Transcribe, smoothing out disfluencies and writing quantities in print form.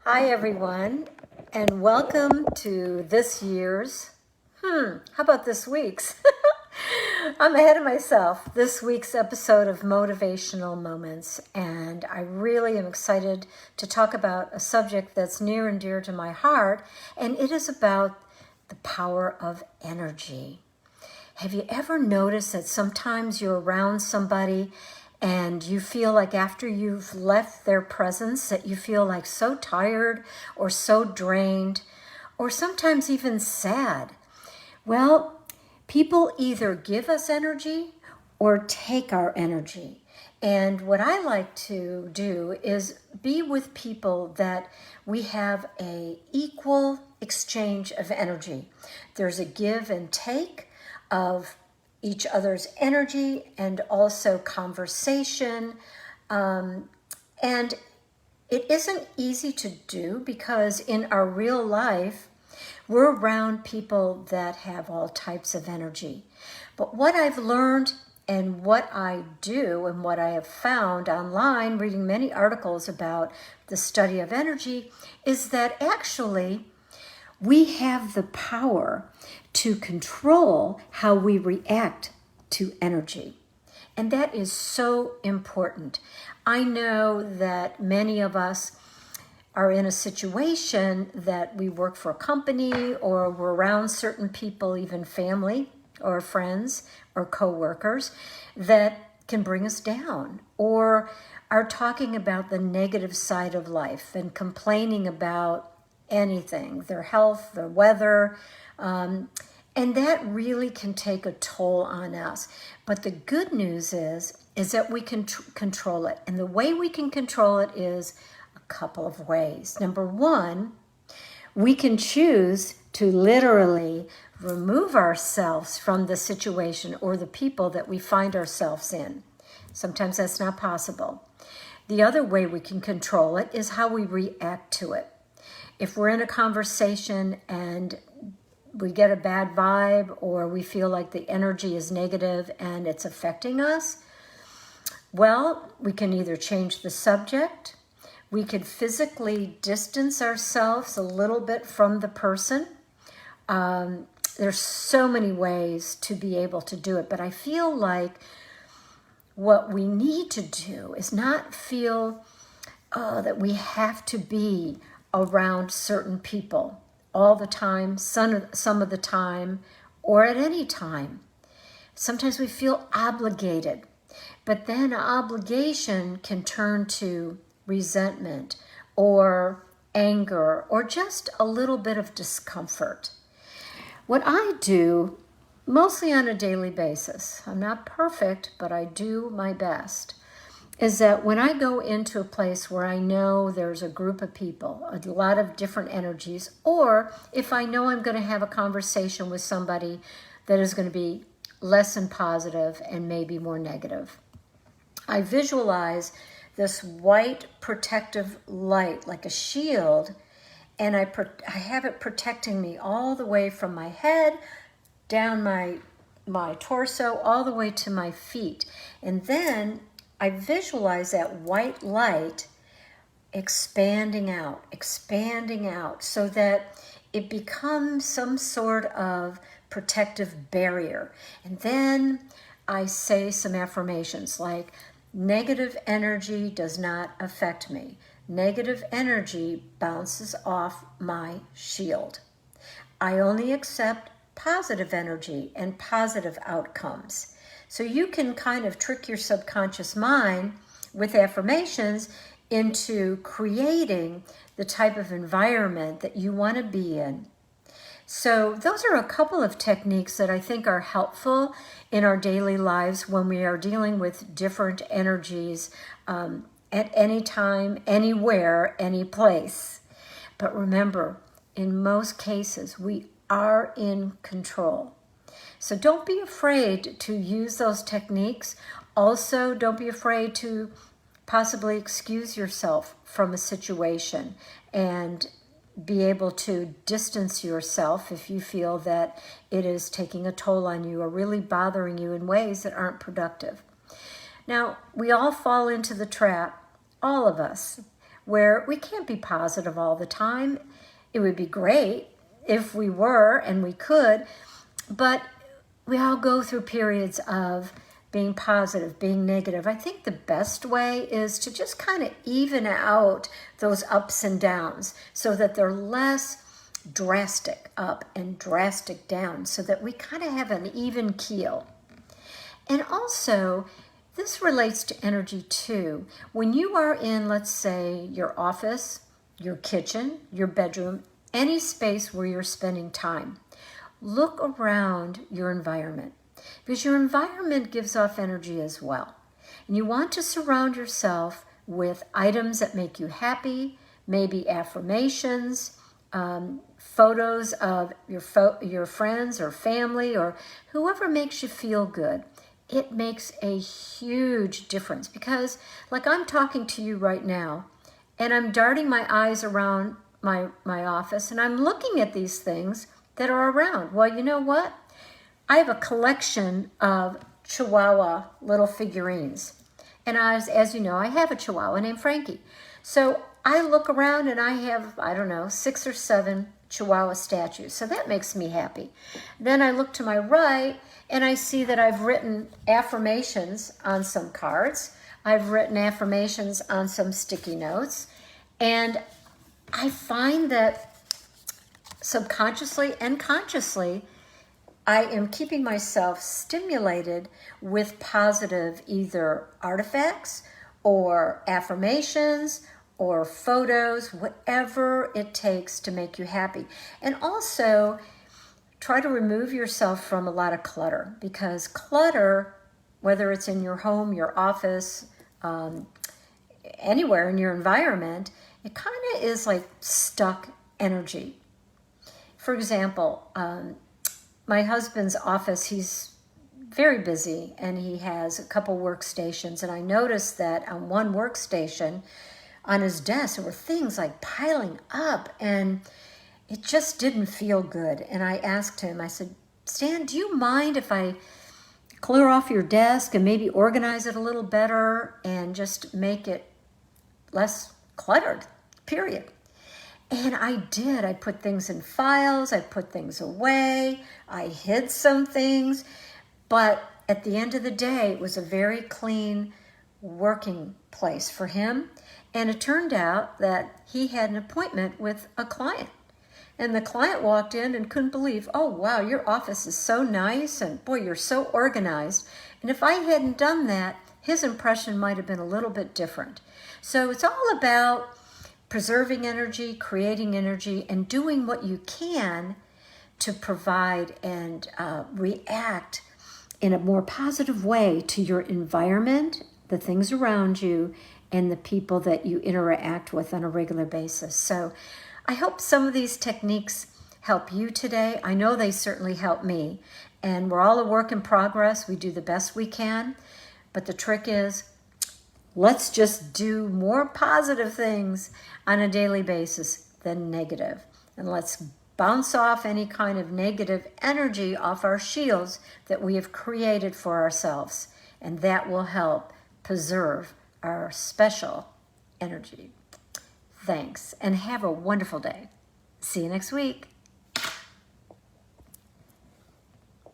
Hi, everyone, and welcome to this year's, how about this week's? I'm ahead of myself. This week's episode of Motivational Moments, and I really am excited to talk about a subject that's near and dear to my heart, and it is about the power of energy. Have you ever noticed that sometimes you're around somebody and you feel like after you've left their presence that you feel like so tired or so drained or sometimes even sad? Well, people either give us energy or take our energy. And what I like to do is be with people that we have a equal exchange of energy. There's a give and take of each other's energy and also conversation. And it isn't easy to do because in our real life, we're around people that have all types of energy. But what I've learned and what I do and what I have found online, reading many articles about the study of energy, is that actually we have the power to control how we react to energy. And that is so important. I know that many of us are in a situation that we work for a company or we're around certain people, even family or friends or coworkers, that can bring us down or are talking about the negative side of life and complaining about anything, their health, their weather, and that really can take a toll on us. But the good news is that we can control it. And the way we can control it is a couple of ways. Number one, we can choose to literally remove ourselves from the situation or the people that we find ourselves in. Sometimes that's not possible. The other way we can control it is how we react to it. If we're in a conversation and we get a bad vibe or we feel like the energy is negative and it's affecting us, well, we can either change the subject, we could physically distance ourselves a little bit from the person. There's so many ways to be able to do it, but I feel like what we need to do is not feel that we have to be around certain people all the time, some of the time, or at any time. Sometimes we feel obligated, but then obligation can turn to resentment or anger or just a little bit of discomfort. What I do mostly on a daily basis, I'm not perfect, but I do my best, is that when I go into a place where I know there's a group of people, a lot of different energies, or if I know I'm going to have a conversation with somebody that is going to be less than positive and maybe more negative, I visualize this white protective light like a shield, and I have it protecting me all the way from my head down my torso all the way to my feet. And then I visualize that white light expanding out so that it becomes some sort of protective barrier. And then I say some affirmations like, negative energy does not affect me. Negative energy bounces off my shield. I only accept positive energy and positive outcomes. So you can kind of trick your subconscious mind with affirmations into creating the type of environment that you want to be in. So those are a couple of techniques that I think are helpful in our daily lives when we are dealing with different energies at any time, anywhere, any place. But remember, in most cases, we are in control. So don't be afraid to use those techniques. Also, don't be afraid to possibly excuse yourself from a situation and be able to distance yourself if you feel that it is taking a toll on you or really bothering you in ways that aren't productive. Now, we all fall into the trap, all of us, where we can't be positive all the time. It would be great if we were and we could, but we all go through periods of being positive, being negative. I think the best way is to just kind of even out those ups and downs so that they're less drastic up and drastic down, so that we kind of have an even keel. And also, this relates to energy too. When you are in, let's say, your office, your kitchen, your bedroom, any space where you're spending time, look around your environment, because your environment gives off energy as well. And you want to surround yourself with items that make you happy, maybe affirmations, photos of your friends or family or whoever makes you feel good. It makes a huge difference, because like I'm talking to you right now and I'm darting my eyes around my office and I'm looking at these things that are around. Well, you know what? I have a collection of Chihuahua little figurines. And as you know, I have a Chihuahua named Frankie. So I look around and I have, I don't know, 6 or 7 Chihuahua statues. So that makes me happy. Then I look to my right and I see that I've written affirmations on some cards. I've written affirmations on some sticky notes. And I find that subconsciously and consciously, I am keeping myself stimulated with positive either artifacts or affirmations or photos, whatever it takes to make you happy. And also, try to remove yourself from a lot of clutter, because clutter, whether it's in your home, your office, anywhere in your environment, it kind of is like stuck energy. For example, my husband's office, he's very busy and he has a couple workstations, and I noticed that on one workstation on his desk there were things like piling up and it just didn't feel good. And I asked him, I said, Stan, do you mind if I clear off your desk and maybe organize it a little better and just make it less cluttered, period? And I did. I put things in files, I put things away, I hid some things, but at the end of the day, it was a very clean working place for him. And it turned out that he had an appointment with a client. And the client walked in and couldn't believe, oh, wow, your office is so nice, and boy, you're so organized. And if I hadn't done that, his impression might have been a little bit different. So it's all about preserving energy, creating energy, and doing what you can to provide and react in a more positive way to your environment, the things around you, and the people that you interact with on a regular basis. So I hope some of these techniques help you today. I know they certainly help me. And we're all a work in progress. We do the best we can. But the trick is, let's just do more positive things on a daily basis than negative. And let's bounce off any kind of negative energy off our shields that we have created for ourselves. And that will help preserve our special energy. Thanks, and have a wonderful day. See you next week.